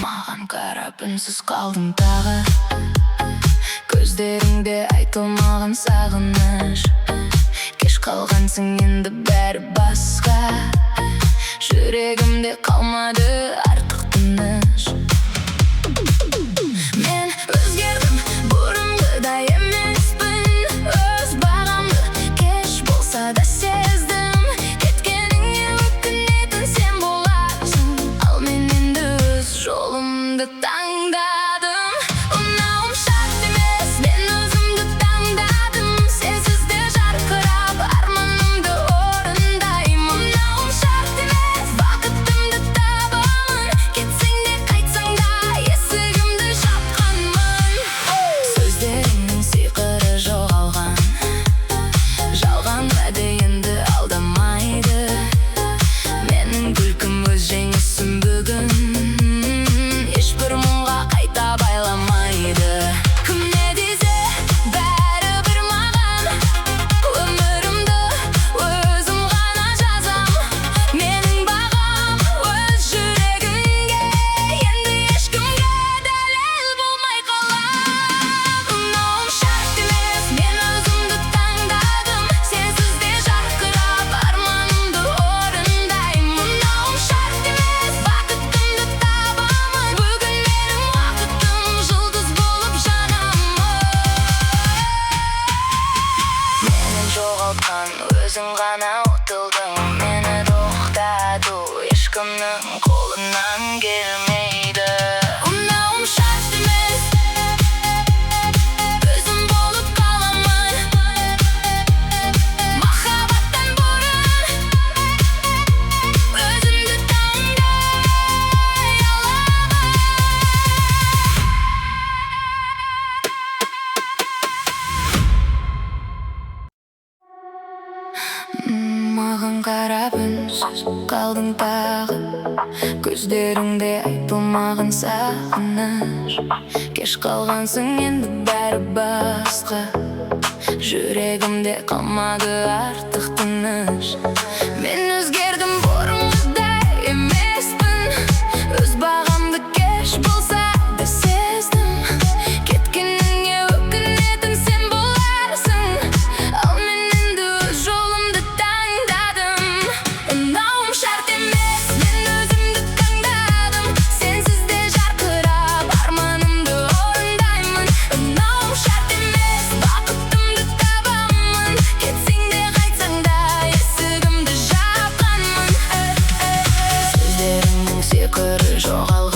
Маған қарап үнсіз қалдың тағы, көздеріңде айтылмаған сағыныш. Кеш қалғансың, енді бәрі басқа, жүрегімде қалмады артық тыныш. Мен өзгердім, бұрынғыдай емеспін, өз бағамды кеш болса да сездім. Кеткеніңе өкінетін сен боларсың, ал мен енді өз жолымды таңдадым. Ұнауым шарт емес, мен өзімді таңдадым. Сенсіз де жарқырап арманымды орындаймын. Ұнауым шарт емес, бақытымды табамын. Кетсең де қайтсаң да есігімді жапқанмын. Сөздеріңнің сиқыры жоғалған, жалған уәде енді алдамайды. Менің күлкім өз жеңісім бүгін, ешбір мұңға қайта байламайды. Кім не десе бәрібір маған, өмірімді өзім ғана жазам. Менің бағам өз жүрегімге, енді ешкімге дәлел болмай қалам. Ұнауым шарт емес, мен өзімді таңдадым. Сенсіз де жарқырап арманымды орындаймын. Ұнауым шарт емес, бақытымды табамын. Бүгін менің уақытым жұлдыз болып жанамын. Мені жоғалтқан өзің ғана ұтылдың. Мені тоқтату ешкімнің қолынан келмейді. Ұнауым шарт емес, өзім болып қаламын. Махаббаттан бұрын өзімді таңдай аламын. Маған қарап үнсіз қалдың тағы, көздеріңде айтылмаған сағыныш. Кеш қалғансың, енді бәрі басқа, жүрегімде қалмады артық тыныш. Мен өзгердім, бұрынғыдай емеспін, өз бағамды кеш болса да сездім. Кеткеніңе өкінетін сен боларсың, ал мен енді өз жолымды таңдадым. Ұнауым шарт емес, мен өзімді таңдадым. Сенсіз де жарқырап арманымды орындаймын. Ұнауым шарт емес, бақытымды табамын. Кетсең де қайтсаң да есігімді жапқанмын. Сөздеріңнің сиқыры жоғалған,